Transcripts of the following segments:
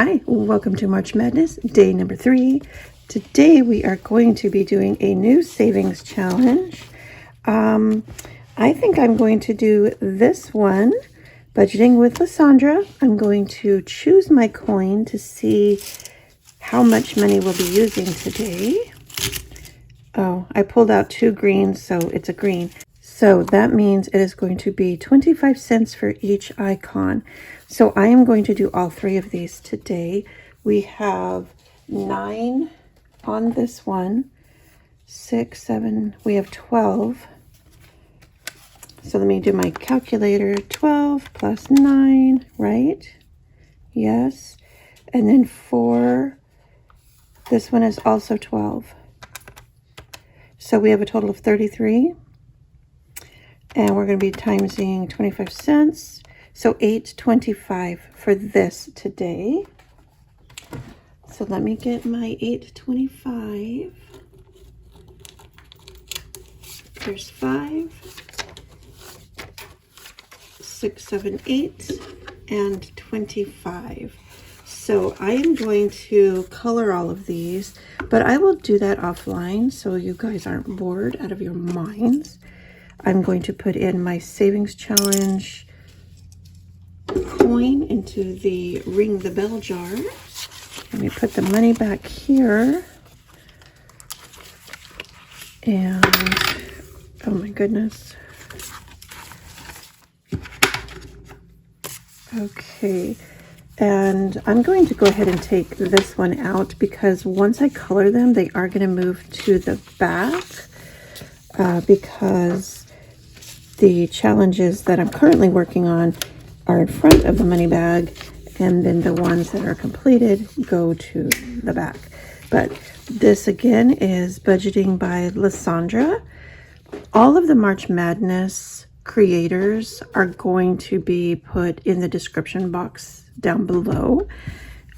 Hi, welcome to March Madness, day number 3. Today we are going to be doing a new savings challenge. I think I'm going to do this one, budgeting with Lysandra. I'm going to choose my coin to see how much money we'll be using today. Oh, I pulled out 2 greens, so it's a green. So that means it is going to be 25 cents for each icon. So I am going to do all 3 of these today. We have 9 on this one, 6, 7, we have 12. So let me do my calculator. 12 plus 9, right? Yes. And then 4, this one is also 12. So we have a total of 33. And we're going to be timesing 25 cents. So $8.25 for this today. So let me get my $8.25. There's 5, 6, 7, 8, and 25. So I am going to color all of these, but I will do that offline so you guys aren't bored out of your minds. I'm going to put in my savings challenge coin into the ring the bell jar. Let me put the money back here. And oh my goodness. Okay. And I'm going to go ahead and take this one out because once I color them, they are going to move to the back because the challenges that I'm currently working on are in front of the money bag, and then the ones that are completed go to the back. But this again is budgeting by Lysandra. All of the March Madness creators are going to be put in the description box down below.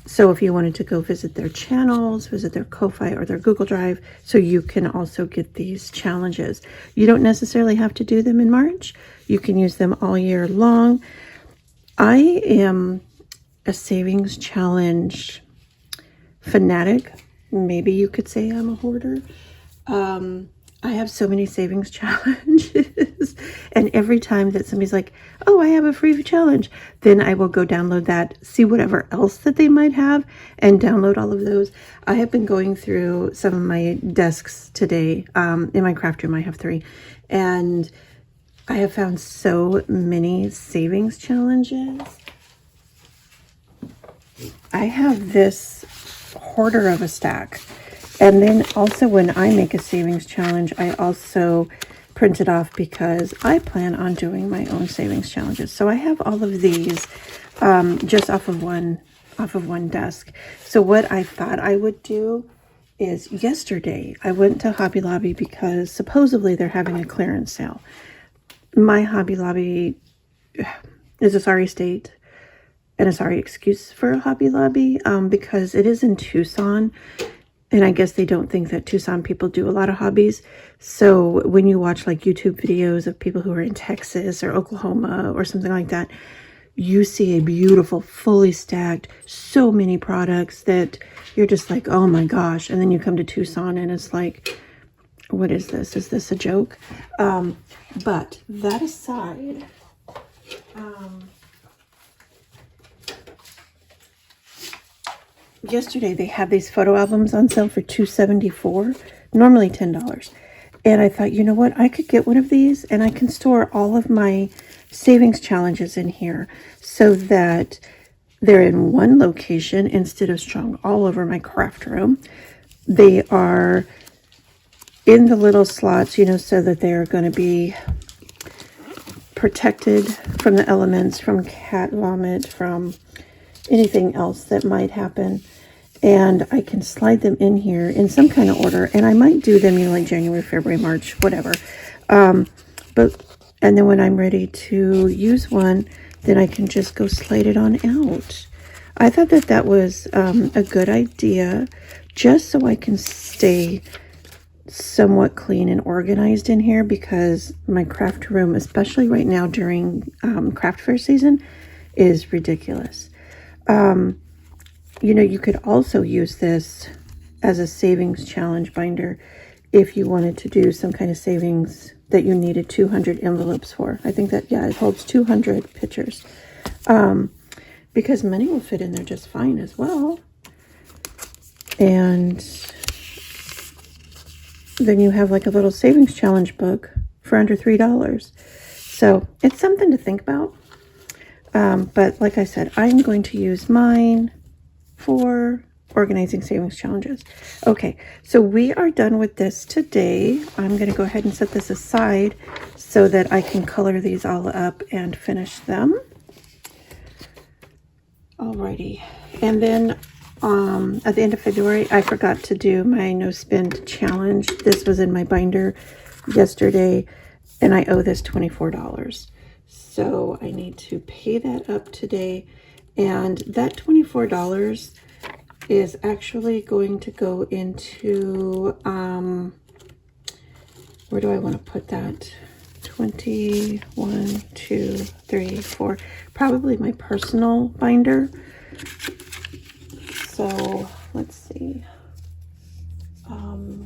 So if you wanted to go visit their channels, visit their Ko-Fi or their Google Drive, so you can also get these challenges. You don't necessarily have to do them in March. You can use them all year long. I am a savings challenge fanatic. Maybe you could say I'm a hoarder. I have so many savings challenges, and every time that somebody's like, oh, I have a free challenge, then I will go download that, see whatever else that they might have, and download all of those. I have been going through some of my desks today. In my craft room, I have 3, and I have found so many savings challenges. I have this hoarder of a stack. And then also when I make a savings challenge, I also print it off because I plan on doing my own savings challenges. So I have all of these just off of one desk. So what I thought I would do is yesterday I went to Hobby Lobby because supposedly they're having a clearance sale. My Hobby Lobby is a sorry state and a sorry excuse for a Hobby Lobby because it is in Tucson. And I guess they don't think that Tucson people do a lot of hobbies. So when you watch like YouTube videos of people who are in Texas or Oklahoma or something like that, you see a beautiful, fully stacked, so many products that you're just like, oh my gosh. And then you come to Tucson and it's like, what is this? Is this a joke? But that aside, yesterday they had these photo albums on sale for $2.74, normally $10. And I thought, you know what, I could get one of these and I can store all of my savings challenges in here so that they're in one location instead of strung all over my craft room. They are in the little slots, you know, so that they're going to be protected from the elements, from cat vomit, from anything else that might happen. And I can slide them in here in some kind of order, and I might do them, you know, like January, February, March, whatever. And then when I'm ready to use one, then I can just go slide it on out. I thought that that was a good idea, just so I can stay somewhat clean and organized in here, because my craft room, especially right now during craft fair season, is ridiculous. you know, you could also use this as a savings challenge binder if you wanted to do some kind of savings that you needed 200 envelopes for. I think that, yeah, it holds 200 pictures. Because money will fit in there just fine as well. And then you have like a little savings challenge book for under $3. So it's something to think about. But like I said, I'm going to use mine for organizing savings challenges. Okay, so we are done with this today. I'm going to go ahead and set this aside so that I can color these all up and finish them. Alrighty, and then at the end of February, I forgot to do my no spend challenge. This was in my binder yesterday, and I owe this $24. So I need to pay that up today, and that $24 is actually going to go into, where do I want to put that? 21, 2, 3, 4, probably my personal binder. So let's see. I'm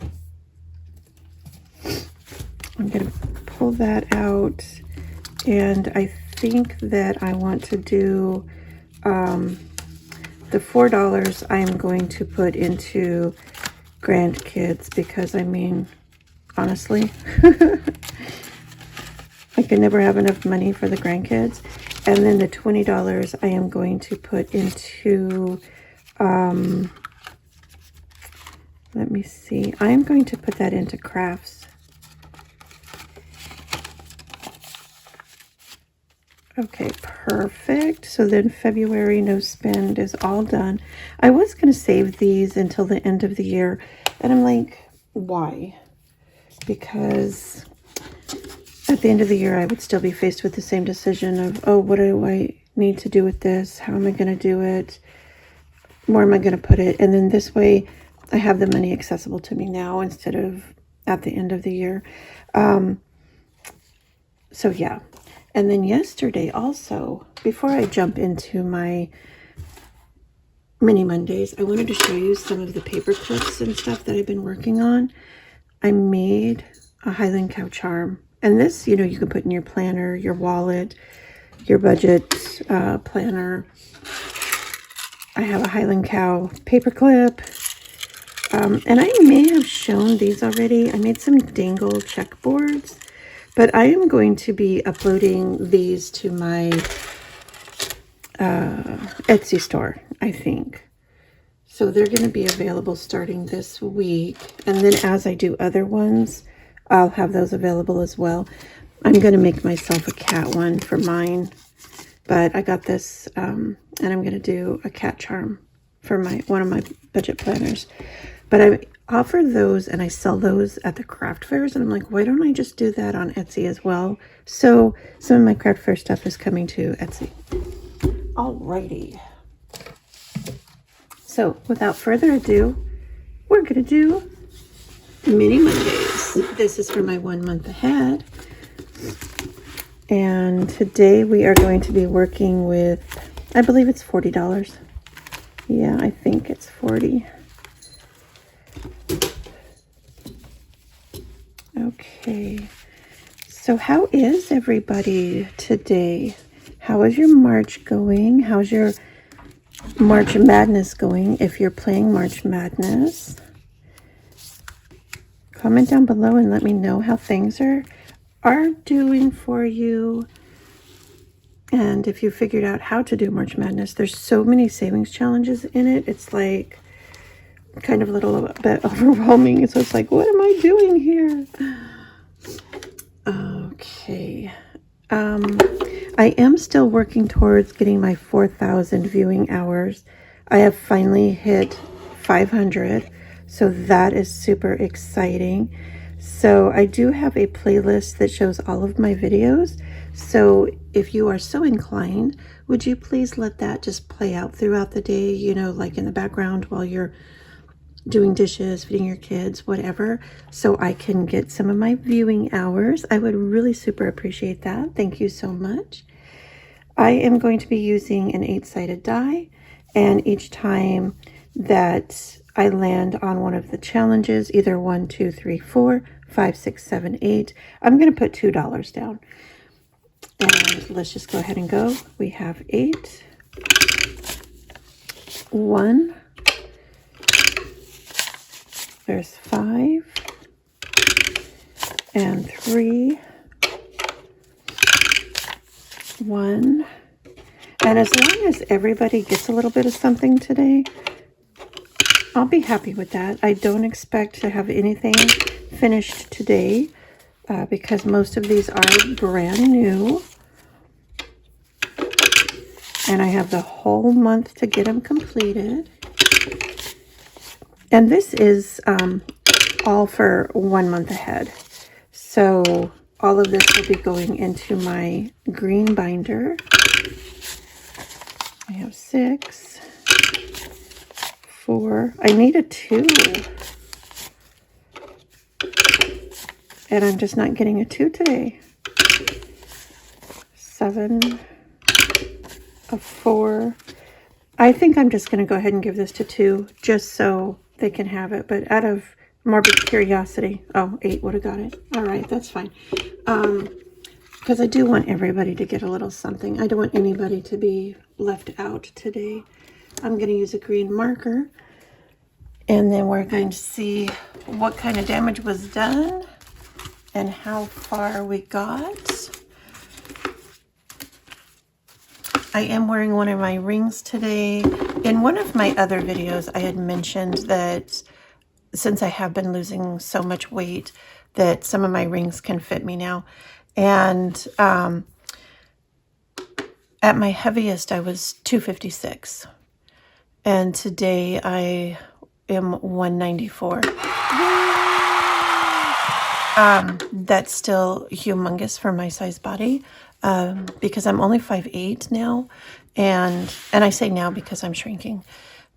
going to pull that out, and I think that I want to do the $4 I'm going to put into grandkids, because I mean, honestly, I can never have enough money for the grandkids. And then the $20 I am going to put into, let me see, I'm going to put that into crafts. Okay, perfect. So then February no spend is all done. I was going to save these until the end of the year, and I'm like, why? Because at the end of the year, I would still be faced with the same decision of, oh, what do I need to do with this? How am I going to do it? Where am I going to put it? And then this way, I have the money accessible to me now instead of at the end of the year. So yeah. And then yesterday also, before I jump into my mini Mondays, I wanted to show you some of the paper clips and stuff that I've been working on. I made a Highland Cow charm. And this, you know, you can put in your planner, your wallet, your budget planner. I have a Highland Cow paper clip. And I may have shown these already. I made some dangle checkboards. But I am going to be uploading these to my Etsy store, I think. So they're going to be available starting this week. And then as I do other ones, I'll have those available as well. I'm going to make myself a cat one for mine. But I got this, and I'm going to do a cat charm for one of my budget planners. But I offer those and I sell those at the craft fairs, and I'm like, why don't I just do that on Etsy as well? So some of my craft fair stuff is coming to Etsy. Alrighty. So without further ado, we're gonna do Mini Mondays. This is for my 1 month ahead. And today we are going to be working with, I believe it's $40. Yeah, I think it's 40. Okay, so how is everybody today? How is your March going? How's your March Madness going if you're playing March Madness? Comment down below and let me know how things are doing for you. And if you figured out how to do March Madness, there's so many savings challenges in it. It's like kind of a little bit overwhelming. So it's like, what am I doing here? Okay. I am still working towards getting my 4,000 viewing hours. I have finally hit 500. So that is super exciting. So I do have a playlist that shows all of my videos. So if you are so inclined, would you please let that just play out throughout the day, you know, like in the background while you're doing dishes, feeding your kids, whatever, so I can get some of my viewing hours. I would really super appreciate that. Thank you so much. I am going to be using an 8-sided die, And each time that I land on one of the challenges, either 1, 2, 3, 4, 5, 6, 7, 8, I'm going to put $2 down. And let's just go ahead and go. We have 8, 1, there's 5, and 3, 1. And as long as everybody gets a little bit of something today, I'll be happy with that. I don't expect to have anything finished today because most of these are brand new. And I have the whole month to get them completed. And this is all for 1 month ahead. So all of this will be going into my green binder. I have 6, 4. I need a 2. And I'm just not getting a 2 today. 7, a 4. I think I'm just going to go ahead and give this to 2 just so they can have it. But out of morbid curiosity, 8 would have got it. All right, that's fine. Because I do want everybody to get a little something. I don't want anybody to be left out today. I'm going to use a green marker. And then we're going to see what kind of damage was done and how far we got. I am wearing one of my rings today. In one of my other videos, I had mentioned that since I have been losing so much weight, that some of my rings can fit me now. And at my heaviest, I was 256. And today I am 194. That's still humongous for my size body. Because I'm only 5'8" now, and I say now because I'm shrinking,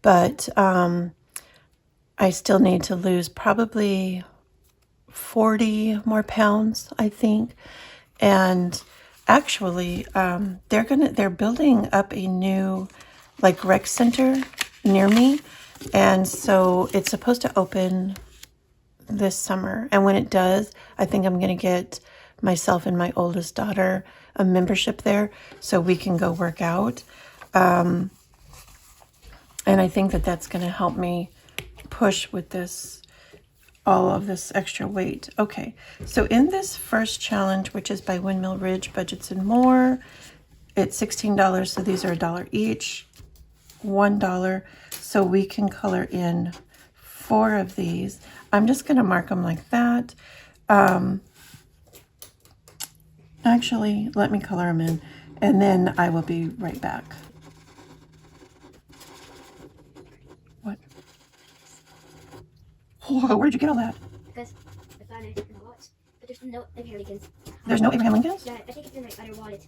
but I still need to lose probably 40 more pounds, I think. And actually, they're building up a new like rec center near me, and so it's supposed to open this summer. And when it does, I think I'm going to get myself and my oldest daughter a membership there so we can go work out. And I think that that's going to help me push with this, all of this extra weight. Okay, so in this first challenge, which is by Windmill Ridge Budgets and More, it's $16, so these are $1 each, $1, so we can color in 4 of these. I'm just going to mark them like that. Actually, let me color them in, and then I will be right back. What? Whoa, where'd you get all that? Because I found it in the wallet. But there's no Abraham Lincolns. There's no Abraham Lincolns? Yeah, I think it's in my other wallet.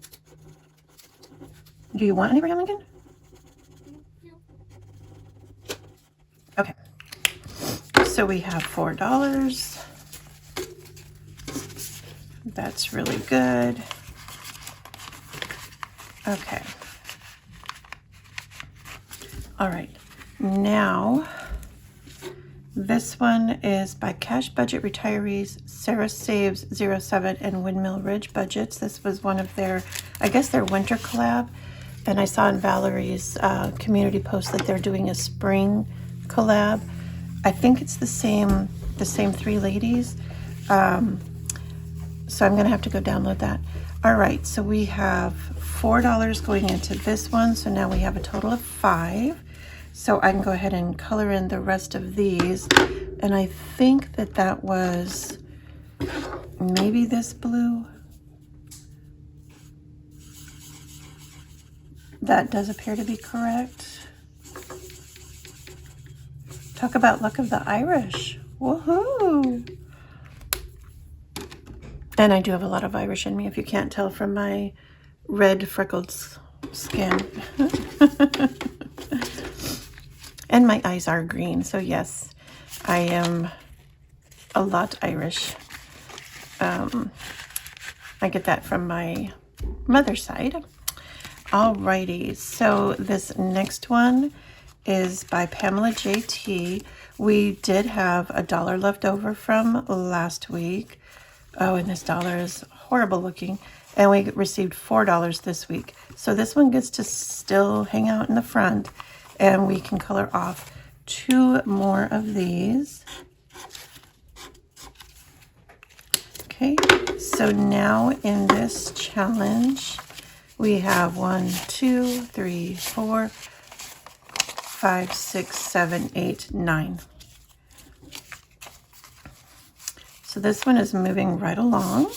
Do you want an Abraham Lincoln? No. Okay. So we have $4. That's really good. Okay. All right. Now, this one is by Cash Budget Retirees, Sarah Saves 07 and Windmill Ridge Budgets. This was one of their, I guess their winter collab. And I saw in Valerie's community post that they're doing a spring collab. I think it's the same 3 ladies. So I'm going to have to go download that. All right, so we have $4 going into this one. So now we have a total of 5. So I can go ahead and color in the rest of these. And I think that that was maybe this blue. That does appear to be correct. Talk about luck of the Irish. Woohoo! And I do have a lot of Irish in me, if you can't tell from my red freckled skin. And my eyes are green, so yes, I am a lot Irish. I get that from my mother's side. Alrighty, so this next one is by Pamela JT. We did have $1 left over from last week. Oh, and this dollar is horrible looking. And we received $4 this week. So this one gets to still hang out in the front, and we can color off 2 more of these. Okay, so now in this challenge, we have 1, 2, 3, 4, 5, 6, 7, 8, 9. So this one is moving right along.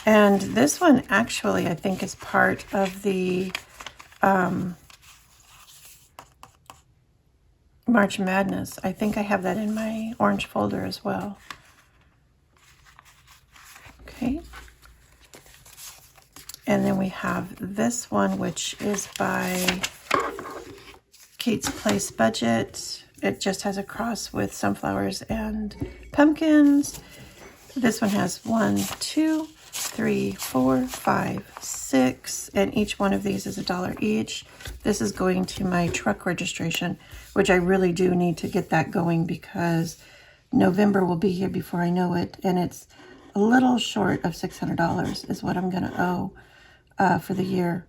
And this one actually, I think, is part of the March Madness. I think I have that in my orange folder as well. Okay. And then we have this one, which is by Kate's Place Budget. It just has a cross with sunflowers and pumpkins. This one has 1, 2, 3, 4, 5, 6, and each one of these is $1 each. This is going to my truck registration, which I really do need to get that going because November will be here before I know it, and it's a little short of $600 is what I'm going to owe for the year.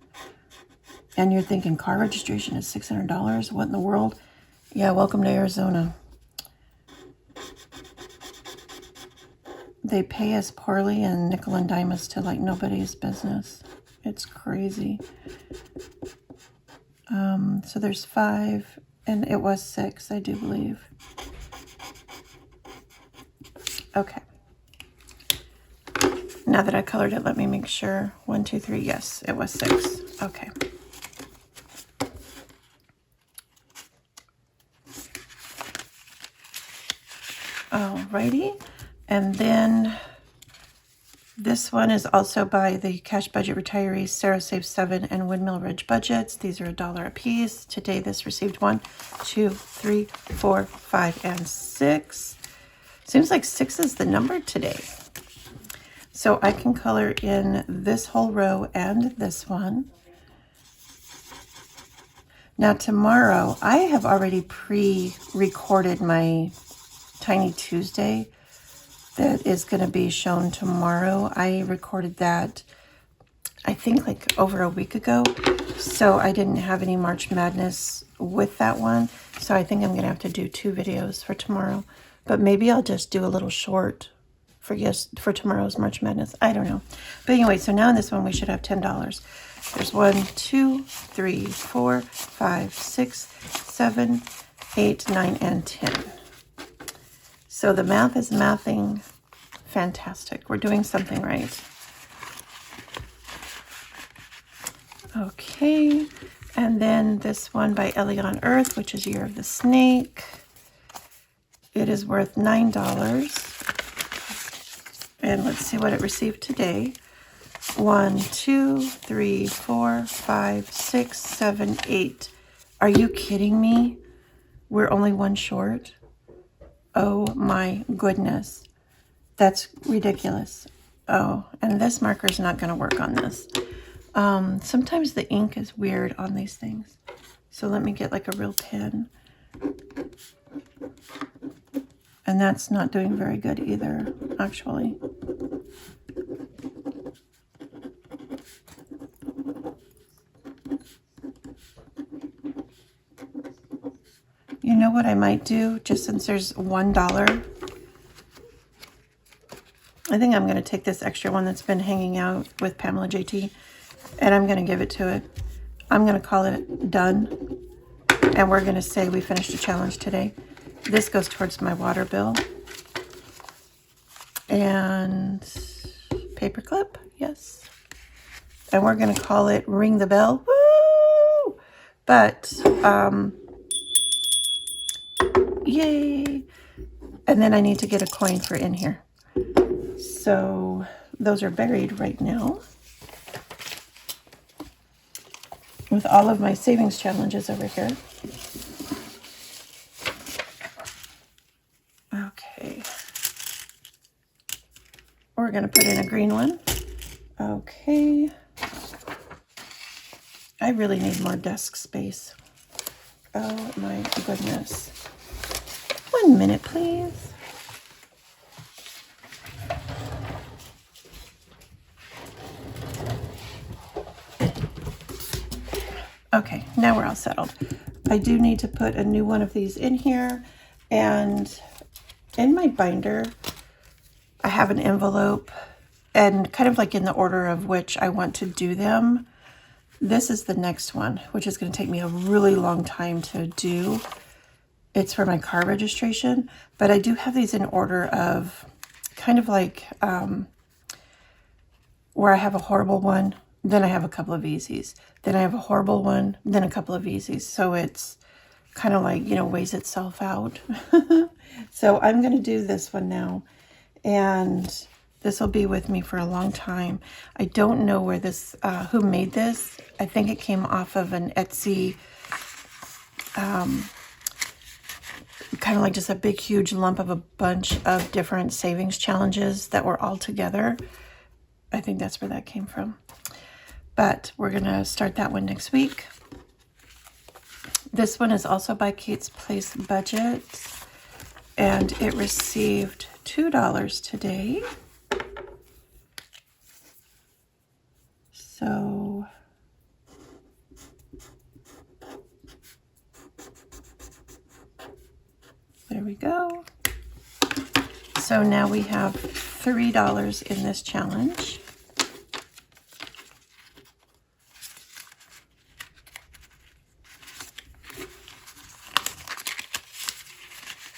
And you're thinking car registration is $600? What in the world? Yeah, welcome to Arizona. They pay us poorly and nickel and dime us to like nobody's business. It's crazy. So there's 5, and it was 6, I do believe. Okay. Now that I colored it, let me make sure. 1, 2, 3. Yes, it was 6. Okay. Alrighty. And then this one is also by the Cash Budget Retirees, Sarah Save 7 and Windmill Ridge Budgets. These are $1 a piece. Today this received 1, 2, 3, 4, 5, and 6. Seems like 6 is the number today. So I can color in this whole row and this one. Now tomorrow, I have already pre-recorded my Tiny Tuesday that is going to be shown tomorrow. I recorded that, I think, like over a week ago. So I didn't have any March Madness with that one. So I think I'm going to have to do 2 videos for tomorrow. But maybe I'll just do a little short for tomorrow's March Madness. I don't know. But anyway, so now in this one we should have $10. There's 1, 2, 3, 4, 5, 6, 7, 8, 9, and 10. So the math is mathing fantastic. We're doing something right. Okay, and then this one by Ellie on Earth, which is Year of the Snake. It is worth $9. And let's see what it received today. 1, 2, 3, 4, 5, 6, 7, 8. Are you kidding me? We're only 1 short. Oh my goodness. That's ridiculous. Oh, and this marker is not going to work on this. Sometimes the ink is weird on these things. So let me get like a real pen. And that's not doing very good either, actually. You know what I might do, just since there's $1? I think I'm going to take this extra one that's been hanging out with Pamela JT, and I'm going to give it to it. I'm going to call it done, and we're going to say we finished a challenge today. This goes towards my water bill. And paperclip, yes. And we're going to call it Ring the Bell. Woo! But, yay! And then I need to get a coin for in here. So those are buried right now with all of my savings challenges over here. Okay. We're going to put in a green one. Okay. I really need more desk space. Oh my goodness. 1 minute, please. Okay, now we're all settled. I do need to put a new one of these in here, and in my binder, I have an envelope, and kind of like in the order of which I want to do them. This is the next one, which is going to take me a really long time to do. It's for my car registration, but I do have these in order of kind of like where I have a horrible one, then I have a couple of easies, then I have a horrible one, then a couple of easies. So it's kind of like, you know, weighs itself out. So I'm going to do this one now, and this will be with me for a long time. I don't know where this, who made this. I think it came off of an Etsy, kind of like just a big, huge lump of a bunch of different savings challenges that were all together. I think that's where that came from. But we're going to start that one next week. This one is also by Kate's Place Budget, and it received $2 today. So there we go. So now we have $3 in this challenge.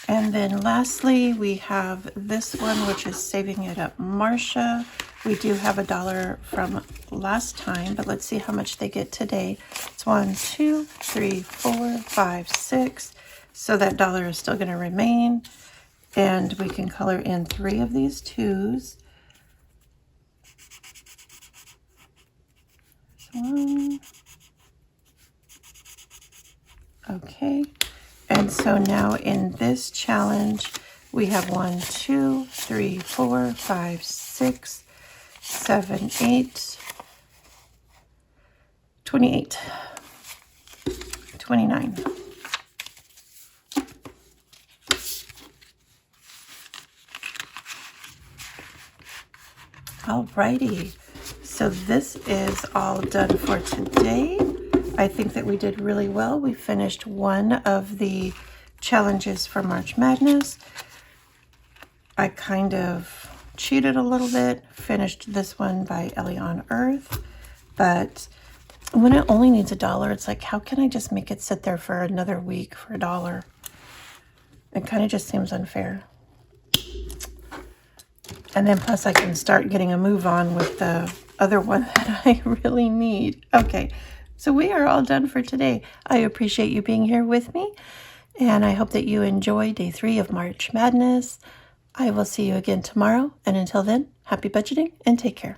And then lastly, we have this one, which is Saving It Up Marsha. We do have $1 from last time, but let's see how much they get today. It's 1, 2, 3, 4, 5, 6. So that $1 is still going to remain. And we can color in 3 of these 2s. One. Okay. And so now in this challenge, we have 1, 2, 3, 4, 5, 6, 7, 8, 28, 29. Alrighty, so this is all done for today. I think that we did really well. We finished one of the challenges for March Madness. I kind of cheated a little bit, finished this one by Ellie on Earth, but when it only needs $1, it's like, how can I just make it sit there for another week for $1? It kind of just seems unfair. And then plus I can start getting a move on with the other one that I really need. Okay, so we are all done for today. I appreciate you being here with me, and I hope that you enjoy day 3 of March Madness. I will see you again tomorrow, and until then, happy budgeting and take care.